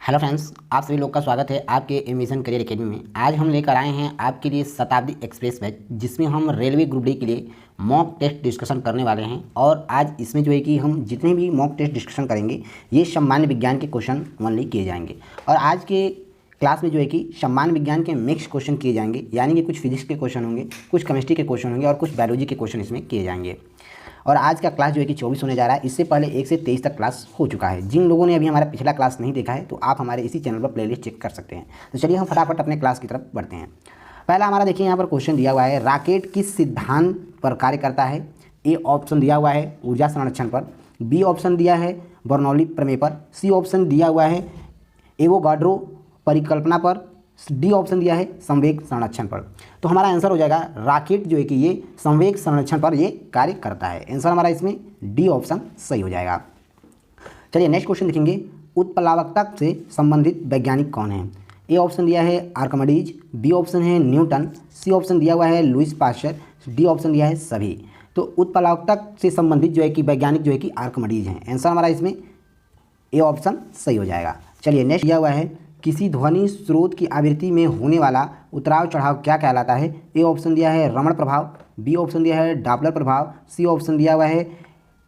Hello friends, आप सभी लोग का स्वागत है आपके एमिशन करियर एकेडमी में। आज हम लेकर आए हैं आपके लिए शताब्दी एक्सप्रेस बैच, जिसमें हम रेलवे ग्रुप डी के लिए मॉक टेस्ट डिस्कशन करने वाले हैं। और आज इसमें जो है कि हम जितने भी मॉक टेस्ट डिस्कशन करेंगे ये सामान्य विज्ञान के क्वेश्चन ओनली किए जाएंगे। और आज के क्लास में जो है कि सामान्य विज्ञान के मिक्स क्वेश्चन किए जाएंगे, यानी कि कुछ फिजिक्स के क्वेश्चन होंगे, कुछ केमिस्ट्री के क्वेश्चन होंगे और कुछ बायोलॉजी के क्वेश्चन इसमें किए जाएंगे। और आज का क्लास जो है कि 24 होने जा रहा है। इससे पहले 1 से 23 तक क्लास हो चुका है। जिन लोगों ने अभी हमारा पिछला क्लास नहीं देखा है तो आप हमारे इसी चैनल पर प्लेलिस्ट चेक कर सकते हैं। तो चलिए हम फटाफट अपने क्लास की तरफ बढ़ते हैं। पहला हमारा देखिए यहाँ पर क्वेश्चन दिया हुआ है, राकेट किस सिद्धांत पर कार्य करता है। ए ऑप्शन दिया हुआ है ऊर्जा संरक्षण पर, बी ऑप्शन दिया है बर्नौली प्रमेय पर, सी ऑप्शन दिया हुआ है एवोगाड्रो परिकल्पना पर, डी ऑप्शन दिया है संवेग संरक्षण पर। तो हमारा आंसर हो जाएगा राकेट जो है कि ये संवेग संरक्षण पर ये कार्य करता है। आंसर हमारा इसमें डी ऑप्शन सही हो जाएगा। चलिए नेक्स्ट क्वेश्चन देखेंगे, उत्प्लावकता से संबंधित वैज्ञानिक कौन है। ए ऑप्शन दिया है आर्किमिडीज, बी ऑप्शन है न्यूटन, सी ऑप्शन दिया हुआ है लुईस पास्चर, डी ऑप्शन दिया है सभी। तो उत्प्लावकता से संबंधित जो है कि वैज्ञानिक जो है कि आर्किमिडीज हैं। आंसर हमारा इसमें ए ऑप्शन सही हो जाएगा। चलिए नेक्स्ट दिया हुआ है, किसी ध्वनि स्रोत की आवृत्ति में होने वाला उतराव चढ़ाव क्या कहलाता है। ए ऑप्शन दिया है रमण प्रभाव, बी ऑप्शन दिया है डॉपलर प्रभाव, सी ऑप्शन दिया हुआ है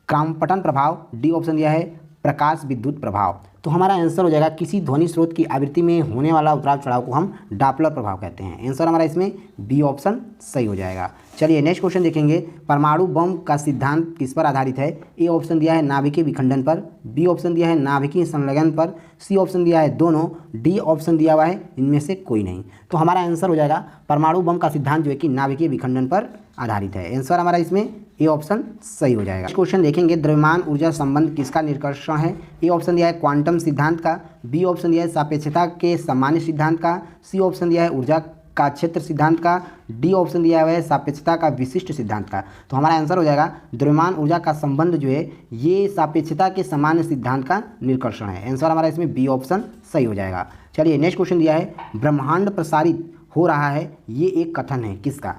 क्राम्पटन प्रभाव, डी ऑप्शन दिया है प्रकाश विद्युत प्रभाव। तो हमारा आंसर हो जाएगा किसी ध्वनि स्रोत की आवृत्ति में होने वाला उतराव चढ़ाव को हम डॉपलर प्रभाव कहते हैं। आंसर हमारा इसमें बी ऑप्शन सही हो जाएगा। चलिए नेक्स्ट क्वेश्चन देखेंगे, परमाणु बम का सिद्धांत किस पर आधारित है। ए ऑप्शन दिया है नाभिकीय विखंडन पर, बी ऑप्शन दिया है नाभिकीय संलग्न पर, सी ऑप्शन दिया है दोनों, डी ऑप्शन दिया हुआ है इनमें से कोई नहीं। तो हमारा आंसर हो जाएगा परमाणु बम का सिद्धांत जो है कि नाभिकीय विखंडन पर आधारित है। आंसर हमारा इसमें ए ऑप्शन सही हो जाएगा। क्वेश्चन देखेंगे, द्रव्यमान ऊर्जा संबंध किसका निष्कर्षण है। ए ऑप्शन दिया है क्वांटम सिद्धांत का, बी ऑप्शन दिया है सापेक्षता के सामान्य सिद्धांत का, सी ऑप्शन दिया है ऊर्जा का क्षेत्र सिद्धांत का, डी ऑप्शन दिया हुआ है सापेक्षता का विशिष्ट सिद्धांत का। तो हमारा आंसर हो जाएगा द्रव्यमान ऊर्जा का संबंध जो है ये सापेक्षता के सामान्य सिद्धांत का निष्कर्षण है। आंसर हमारा इसमें बी ऑप्शन सही हो जाएगा। चलिए नेक्स्ट क्वेश्चन दिया है, ब्रह्मांड प्रसारित हो रहा है ये एक कथन है किसका।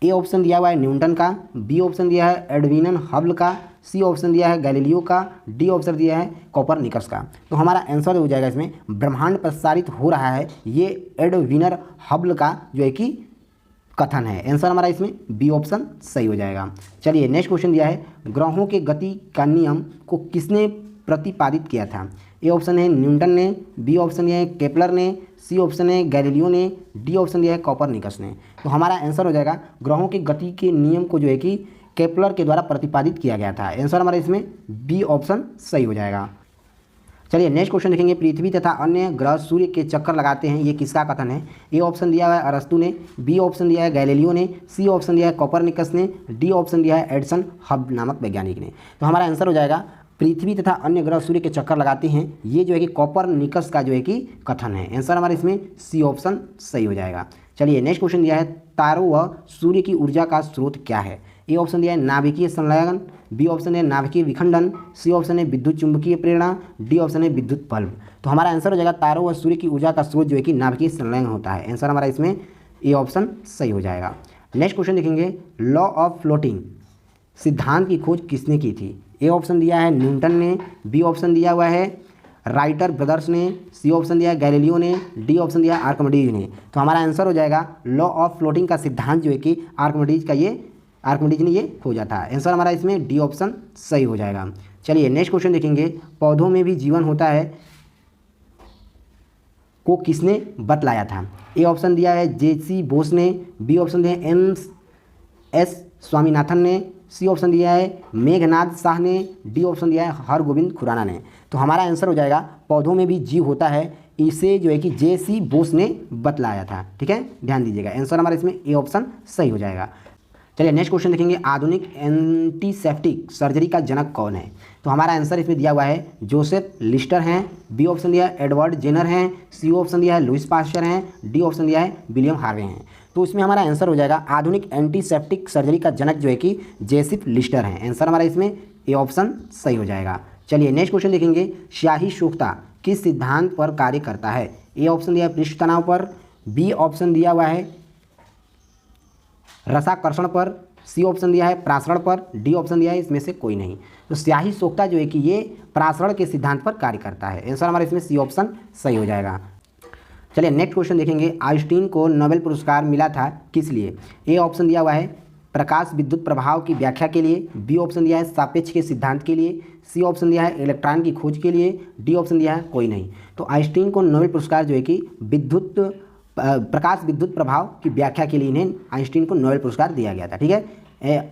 ए ऑप्शन दिया हुआ है न्यूटन का, बी ऑप्शन दिया है एडविन हबल का, सी ऑप्शन दिया है गैलीलियो का, डी ऑप्शन दिया है कोपरनिकस का। तो हमारा आंसर हो जाएगा इसमें ब्रह्मांड प्रसारित हो रहा है ये एडविन हबल का जो है कि कथन है। आंसर हमारा इसमें बी ऑप्शन सही हो जाएगा। चलिए नेक्स्ट क्वेश्चन दिया है, ग्रहों के गति का नियम को किसने प्रतिपादित किया था। ए ऑप्शन है न्यूटन ने, बी ऑप्शन है केपलर ने, सी ऑप्शन है गैलीलियो ने, डी ऑप्शन दिया है कोपरनिकस ने। तो हमारा आंसर हो जाएगा ग्रहों की गति के नियम को जो है कि केपलर के द्वारा प्रतिपादित किया गया था। आंसर हमारा इसमें बी ऑप्शन सही हो जाएगा। चलिए नेक्स्ट क्वेश्चन देखेंगे, पृथ्वी तथा अन्य ग्रह सूर्य के चक्कर लगाते हैं ये किसका कथन है। ए ऑप्शन दिया हुआ है अरस्तु ने, बी ऑप्शन दिया है गैलीलियो ने, सी ऑप्शन दिया है कोपरनिकस ने, डी ऑप्शन दिया है एडिसन हबल नामक वैज्ञानिक ने। तो हमारा आंसर हो जाएगा पृथ्वी तथा अन्य ग्रह सूर्य के चक्कर लगाते हैं ये जो है कि कोपरनिकस का जो है कि कथन है। आंसर हमारा इसमें सी ऑप्शन सही हो जाएगा। चलिए नेक्स्ट क्वेश्चन दिया है, तारों व सूर्य की ऊर्जा का स्रोत क्या है। ए ऑप्शन दिया है नाभिकीय संलयन, बी ऑप्शन है नाभिकीय विखंडन, सी ऑप्शन है विद्युत चुंबकीय प्रेरणा, डी ऑप्शन है विद्युत बल्ब। तो हमारा आंसर हो जाएगा तारों व सूर्य की ऊर्जा का स्रोत जो है कि नाभिकीय संलयन होता है। आंसर हमारा इसमें ए ऑप्शन सही हो जाएगा। नेक्स्ट क्वेश्चन देखेंगे, लॉ ऑफ फ्लोटिंग सिद्धांत की खोज किसने की थी। ए ऑप्शन दिया है न्यूटन ने, बी ऑप्शन दिया हुआ है राइटर ब्रदर्स ने, सी ऑप्शन दिया है गैलीलियो ने, डी ऑप्शन दिया है आर्किमिडीज ने। तो हमारा आंसर हो जाएगा लॉ ऑफ फ्लोटिंग का सिद्धांत जो है कि आर्किमिडीज ने ये खोजा था। आंसर हमारा इसमें डी ऑप्शन सही हो जाएगा। चलिए नेक्स्ट क्वेश्चन देखेंगे, पौधों में भी जीवन होता है को किसने बतलाया था। ए ऑप्शन दिया है जेसी बोस ने, बी ऑप्शन दिया है एस स्वामीनाथन ने, सी ऑप्शन दिया है मेघनाथ शाह ने, डी ऑप्शन दिया है हरगोविंद खुराना ने। तो हमारा आंसर हो जाएगा पौधों में भी जीव होता है इसे जो है कि जेसी बोस ने बतलाया था। ठीक है, ध्यान दीजिएगा। आंसर हमारा इसमें ए ऑप्शन सही हो जाएगा। चलिए नेक्स्ट क्वेश्चन देखेंगे, आधुनिक एंटीसेप्टिक सर्जरी का जनक कौन है। तो हमारा आंसर इसमें दिया हुआ है जोसेफ लिस्टर हैं, बी ऑप्शन दिया है एडवर्ड जेनर हैं, सी ऑप्शन दिया है लुईस पास्चर हैं, डी ऑप्शन दिया है विलियम हार्वे हैं। तो इसमें हमारा आंसर हो जाएगा आधुनिक एंटीसेप्टिक सर्जरी का जनक जो है कि जोसेफ लिस्टर हैं। आंसर हमारा इसमें ए ऑप्शन सही हो जाएगा। चलिए नेक्स्ट क्वेश्चन देखेंगे, शाही सूक्ष्मता किस सिद्धांत पर कार्य करता है। ए ऑप्शन दिया है पृष्ठ तनाव पर, बी ऑप्शन दिया हुआ है रसाकर्षण पर, सी ऑप्शन दिया है प्रासरण पर, डी ऑप्शन दिया है इसमें से कोई नहीं। तो स्याही सोखता जो है कि ये प्रासरण के सिद्धांत पर कार्य करता है। आंसर हमारा इसमें सी ऑप्शन सही हो जाएगा। चलिए नेक्स्ट क्वेश्चन देखेंगे, आइंस्टीन को नोबेल पुरस्कार मिला था किस लिए? ए ऑप्शन दिया हुआ है प्रकाश विद्युत प्रभाव की व्याख्या के लिए, बी ऑप्शन दिया है सापेक्ष के सिद्धांत के लिए, सी ऑप्शन दिया है इलेक्ट्रॉन की खोज के लिए, डी ऑप्शन दिया है कोई नहीं। तो आइंस्टीन को नोबेल पुरस्कार जो है कि प्रकाश विद्युत प्रभाव की व्याख्या के लिए इन्हें आइंस्टीन को नोबेल पुरस्कार दिया गया था। ठीक है,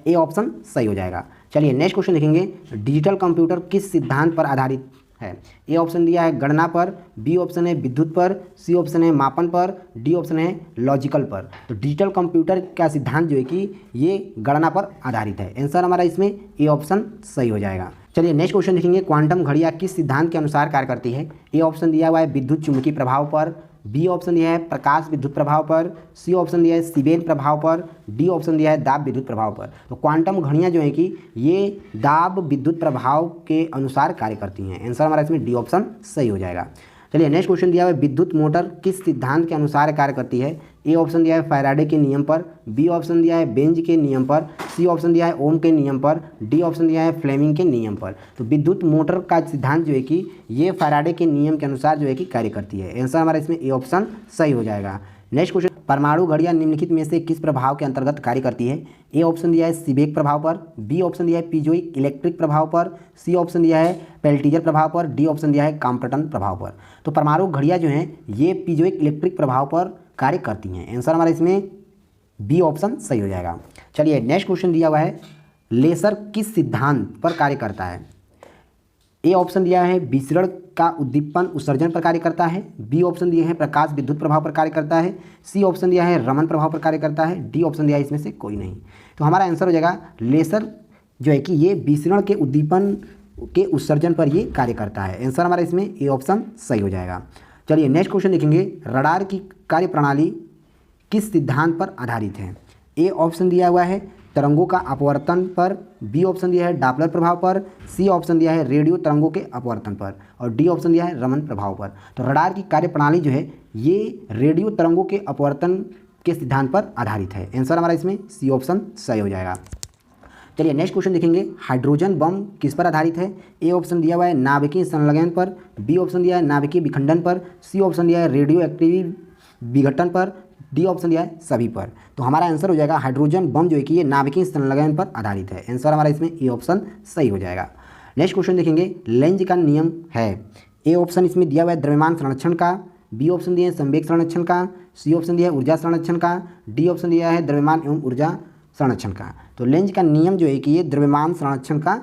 ए ऑप्शन सही हो जाएगा। चलिए नेक्स्ट क्वेश्चन देखेंगे, डिजिटल कंप्यूटर किस सिद्धांत पर आधारित है? ए ऑप्शन दिया है गणना पर, बी ऑप्शन है विद्युत पर, सी ऑप्शन है मापन पर, डी ऑप्शन है लॉजिकल पर। तो डिजिटल कंप्यूटर का सिद्धांत जो है कि ये गणना पर आधारित है। आंसर हमारा इसमें ए ऑप्शन सही हो जाएगा। चलिए नेक्स्ट क्वेश्चन देखेंगे, क्वांटम घड़ियाँ किस सिद्धांत के अनुसार कार्य करती है? ए ऑप्शन दिया हुआ है विद्युत चुंबकीय प्रभाव पर, बी ऑप्शन दिया है प्रकाश विद्युत प्रभाव पर, सी ऑप्शन दिया है सीबेन प्रभाव पर, डी ऑप्शन दिया है दाब विद्युत प्रभाव पर। तो क्वांटम घड़ियाँ जो है कि ये दाब विद्युत प्रभाव के अनुसार कार्य करती हैं। आंसर हमारा इसमें डी ऑप्शन सही हो जाएगा। चलिए नेक्स्ट क्वेश्चन दिया हुआ है विद्युत मोटर किस सिद्धांत के अनुसार कार्य करती है? ए ऑप्शन दिया है फैराडे के नियम पर, बी ऑप्शन दिया है बेंज के नियम पर, सी ऑप्शन दिया है ओम के नियम पर, डी ऑप्शन दिया है फ्लेमिंग के नियम पर। तो विद्युत मोटर का सिद्धांत जो है कि ये फैराडे के नियम के अनुसार जो है कि कार्य करती है। आंसर हमारा इसमें ए ऑप्शन सही हो जाएगा। नेक्स्ट क्वेश्चन, परमाणु घड़ियाँ निम्नलिखित में से किस प्रभाव के अंतर्गत कार्य करती है? ए ऑप्शन दिया है सीबेक प्रभाव पर, बी ऑप्शन दिया है पीजोइक इलेक्ट्रिक प्रभाव पर, सी ऑप्शन दिया है पेल्टियर प्रभाव पर, डी ऑप्शन दिया है कॉम्पटन प्रभाव पर। तो परमाणु घड़ियाँ जो हैं ये पीजोइक इलेक्ट्रिक प्रभाव पर कार्य करती हैं। आंसर हमारा इसमें बी ऑप्शन सही हो जाएगा। चलिए नेक्स्ट क्वेश्चन दिया हुआ है, लेसर किस सिद्धांत पर कार्य करता है? ए ऑप्शन दिया है विसरण का उद्दीपन उत्सर्जन पर कार्य करता है, बी ऑप्शन दिए हैं प्रकाश विद्युत प्रभाव पर कार्य करता है, सी ऑप्शन दिया है रमन प्रभाव पर कार्य करता है, डी ऑप्शन दिया है इसमें से कोई नहीं। तो हमारा आंसर हो जाएगा लेसर जो है कि ये विसरण के उद्दीपन के उत्सर्जन पर ये कार्य करता है। आंसर हमारा इसमें ए ऑप्शन सही हो जाएगा। चलिए नेक्स्ट क्वेश्चन देखेंगे, रडार की कार्यप्रणाली किस सिद्धांत पर आधारित है? ए ऑप्शन दिया हुआ है तरंगों का अपवर्तन पर, बी ऑप्शन दिया है डॉपलर प्रभाव पर, सी ऑप्शन दिया है रेडियो तरंगों के अपवर्तन पर, और डी ऑप्शन दिया है रमन प्रभाव पर। तो रडार की कार्यप्रणाली जो है ये रेडियो तरंगों के अपवर्तन के सिद्धांत पर आधारित है। आंसर हमारा इसमें सी ऑप्शन सही हो जाएगा। चलिए नेक्स्ट क्वेश्चन देखेंगे, हाइड्रोजन बम किस पर आधारित है? ए ऑप्शन दिया हुआ है नाभिकीय संलग्न पर, बी ऑप्शन दिया है नाभिकीय विखंडन पर, सी ऑप्शन दिया है रेडियो एक्टिव विघटन पर, डी ऑप्शन दिया है सभी पर। तो हमारा आंसर हो जाएगा हाइड्रोजन बम जो है कि ये नाभिकीय संलग्न पर आधारित है। आंसर हमारा इसमें ए ऑप्शन सही हो जाएगा। नेक्स्ट क्वेश्चन देखेंगे, लेंज का नियम है? ए ऑप्शन इसमें दिया हुआ है द्रव्यमान संरक्षण का, बी ऑप्शन दिया है संवेग संरक्षण का, सी ऑप्शन दिया है ऊर्जा संरक्षण का, डी ऑप्शन दिया है द्रव्यमान एवं ऊर्जा संरक्षण का। तो लेंज का नियम जो है कि ये द्रव्यमान संरक्षण का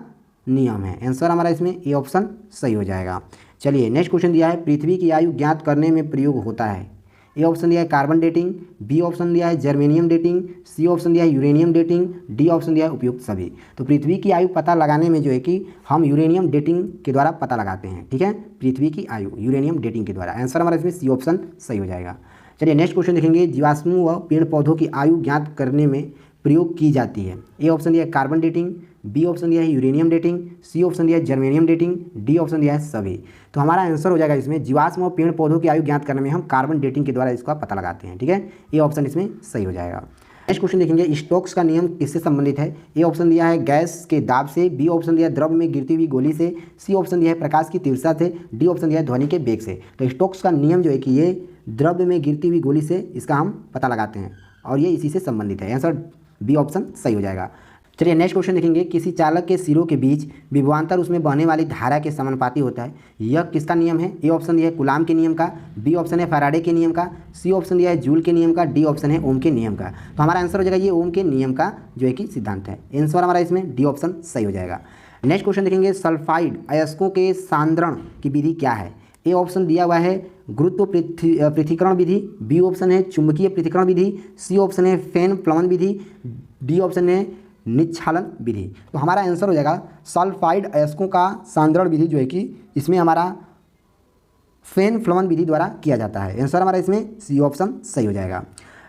नियम है। आंसर हमारा इसमें ए ऑप्शन सही हो जाएगा। चलिए नेक्स्ट क्वेश्चन दिया है, पृथ्वी की आयु ज्ञात करने में प्रयोग होता है? ए ऑप्शन दिया है कार्बन डेटिंग, बी ऑप्शन दिया है जर्मेनियम डेटिंग, सी ऑप्शन दिया है यूरेनियम डेटिंग, डी ऑप्शन दिया है उपयुक्त सभी। तो पृथ्वी की आयु पता लगाने में जो है कि हम यूरेनियम डेटिंग के द्वारा पता लगाते हैं। ठीक है, पृथ्वी की आयु यूरेनियम डेटिंग के द्वारा। आंसर हमारा इसमें सी ऑप्शन सही हो जाएगा। चलिए नेक्स्ट क्वेश्चन देखेंगे, जीवाश्मों व पेड़ पौधों की आयु ज्ञात करने में प्रयोग की जाती है? ए ऑप्शन दिया है कार्बन डेटिंग, बी ऑप्शन दिया है यूरेनियम डेटिंग, सी ऑप्शन दिया है जर्मेनियम डेटिंग, डी ऑप्शन दिया है सभी। तो हमारा आंसर हो जाएगा इसमें जीवाश्म और पेड़ पौधों की आयु ज्ञात करने में हम कार्बन डेटिंग के द्वारा इसका पता लगाते हैं। ठीक है, ये ऑप्शन इसमें सही हो जाएगा। नेक्स्ट क्वेश्चन देखेंगे, स्टोक्स का नियम किससे संबंधित है? ए ऑप्शन दिया है गैस के दाब से, बी ऑप्शन दिया है द्रव में गिरती हुई गोली से, सी ऑप्शन दिया है प्रकाश की तीव्रता से, डी ऑप्शन दिया है ध्वनि के वेग से। तो स्टोक्स का नियम जो है कि ये द्रव्य में गिरती हुई गोली से इसका हम पता लगाते हैं और ये इसी से संबंधित है। आंसर बी ऑप्शन सही हो जाएगा। चलिए नेक्स्ट क्वेश्चन देखेंगे, किसी चालक के सिरों के बीच विभवांतर उसमें बहने वाली धारा के समानुपाती होता है, यह किसका नियम है? ए ऑप्शन दिया है कूलाम के नियम का, बी ऑप्शन है फैराडे के नियम का, सी ऑप्शन दिया है जूल के नियम का, डी ऑप्शन है ओम के नियम का। तो हमारा आंसर हो जाएगा ये ओम के नियम का जो है कि सिद्धांत है। आंसर हमारा इसमें डी ऑप्शन सही हो जाएगा। नेक्स्ट क्वेश्चन देखेंगे, सल्फाइड अयस्कों के सांद्रण की विधि क्या है? ए ऑप्शन दिया हुआ है गुरुत्व पृथक्करण विधि, बी ऑप्शन है चुंबकीय पृथक्करण विधि, सी ऑप्शन है फेन प्लवन विधि, डी ऑप्शन है निच्छालन विधि। तो हमारा आंसर हो जाएगा सल्फाइड अयस्कों का सांद्रण विधि जो है कि इसमें हमारा फेन फ्लवन विधि द्वारा किया जाता है। आंसर हमारा इसमें सी ऑप्शन सही हो जाएगा।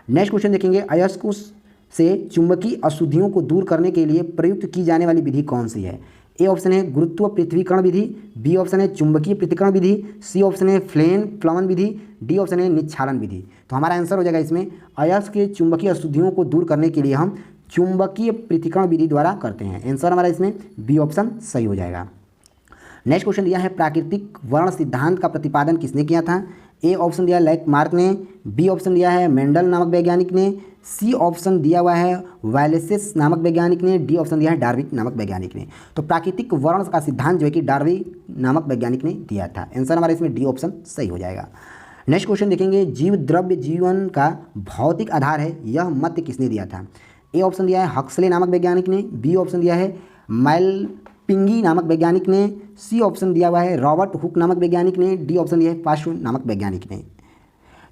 नेक्स्ट क्वेश्चन देखेंगे, अयस्कों से चुंबकीय अशुद्धियों को दूर करने के लिए प्रयुक्त की जाने वाली विधि कौन सी है? ए ऑप्शन है गुरुत्व पृथ्वीकरण विधि, बी ऑप्शन है चुंबकीय पृथक्करण विधि, सी ऑप्शन है फ्लेन प्लवन विधि, डी ऑप्शन है निच्छालन विधि। तो हमारा आंसर हो जाएगा इसमें अयस्क के चुंबकीय अशुद्धियों को दूर करने के लिए हम चुंबकीय पृथक्करण विधि द्वारा करते हैं। आंसर हमारा इसमें बी ऑप्शन सही हो जाएगा। नेक्स्ट क्वेश्चन दिया है प्राकृतिक वर्ण सिद्धांत का प्रतिपादन किसने किया था। ए ऑप्शन दिया है लैमार्क ने, बी ऑप्शन दिया है मेंडल नामक वैज्ञानिक ने, सी ऑप्शन दिया हुआ है वैलेसिस नामक वैज्ञानिक ने, डी ऑप्शन दिया है डार्विन नामक वैज्ञानिक ने। तो प्राकृतिक वर्ण का सिद्धांत जो है कि डार्विन नामक वैज्ञानिक ने दिया था। आंसर हमारा इसमें डी ऑप्शन सही हो जाएगा। नेक्स्ट क्वेश्चन देखेंगे जीव द्रव्य जीवन का भौतिक आधार है, यह मत किसने दिया था। ए ऑप्शन दिया है हक्सले नामक वैज्ञानिक ने, बी ऑप्शन दिया है मैलपिंगी नामक वैज्ञानिक ने, सी ऑप्शन दिया हुआ है रॉबर्ट हुक नामक वैज्ञानिक ने, डी ऑप्शन दिया है पाश्चू नामक वैज्ञानिक ने।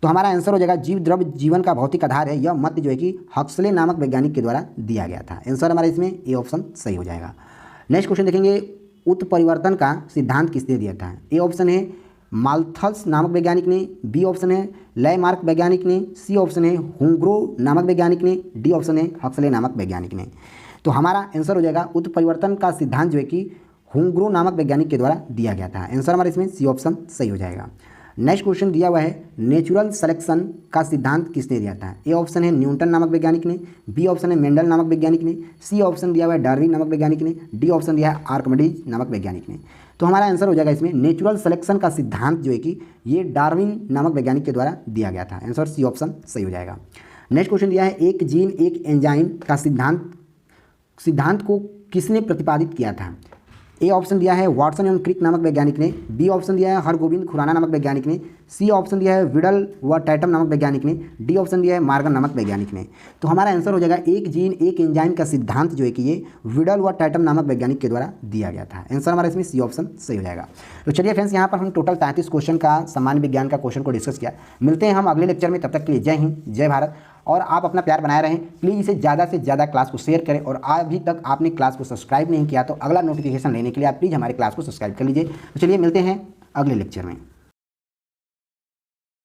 तो हमारा आंसर हो जाएगा जीव द्रव्य जीवन का भौतिक आधार है, यह मत जो है कि हक्सले नामक वैज्ञानिक के द्वारा दिया गया था। आंसर हमारा इसमें ए ऑप्शन सही हो जाएगा। नेक्स्ट क्वेश्चन देखेंगे उत्परिवर्तन का सिद्धांत किसने दिया था। ए ऑप्शन है माल्थस नामक वैज्ञानिक ने, बी ऑप्शन है लैमार्क वैज्ञानिक ने, सी ऑप्शन है हुंग्रो नामक वैज्ञानिक ने, डी ऑप्शन है हक्सले नामक वैज्ञानिक ने। तो हमारा आंसर हो जाएगा उत्परिवर्तन का सिद्धांत जो है कि हुंग्रो नामक वैज्ञानिक के द्वारा दिया गया था। आंसर हमारा इसमें सी ऑप्शन सही हो जाएगा। नेक्स्ट क्वेश्चन दिया हुआ है नेचुरल सिलेक्शन का सिद्धांत किसने दिया था। ए ऑप्शन है न्यूटन नामक वैज्ञानिक ने, बी ऑप्शन है मेंडल नामक वैज्ञानिक ने, सी ऑप्शन दिया हुआ है डार्विन नामक वैज्ञानिक ने, डी ऑप्शन दिया है आर्किमिडीज नामक वैज्ञानिक ने। तो हमारा आंसर हो जाएगा इसमें नेचुरल सिलेक्शन का सिद्धांत जो है कि ये डार्विन नामक वैज्ञानिक के द्वारा दिया गया था। आंसर सी ऑप्शन सही हो जाएगा। नेक्स्ट क्वेश्चन दिया है एक जीन एक एंजाइम का सिद्धांत को किसने प्रतिपादित किया था। ए ऑप्शन दिया है वाटसन एवं क्रिक नामक वैज्ञानिक ने, बी ऑप्शन दिया है हरगोविंद खुराना नामक वैज्ञानिक ने, सी ऑप्शन दिया है विडल व टैटम नामक वैज्ञानिक ने, डी ऑप्शन दिया है मार्गन नामक वैज्ञानिक ने। तो हमारा आंसर हो जाएगा एक जीन एक एंजाइम का सिद्धांत जो है कि ये विडल व टैटम नामक वैज्ञानिक के द्वारा दिया गया था। आंसर हमारा इसमें सी ऑप्शन सही हो जाएगा। तो चलिए फ्रेंड्स, यहाँ पर हम टोटल 33 क्वेश्चन का सामान्य विज्ञान का क्वेश्चन को डिस्कस किया। मिलते हैं हम अगले लेक्चर में, तब तक के लिए जय हिंद जय भारत। और आप अपना प्यार बनाए रहें, प्लीज़ इसे ज़्यादा से ज़्यादा क्लास को शेयर करें। और अभी तक आपने क्लास को सब्सक्राइब नहीं किया तो अगला नोटिफिकेशन लेने के लिए आप प्लीज़ हमारे क्लास को सब्सक्राइब कर लीजिए। तो चलिए मिलते हैं अगले लेक्चर में।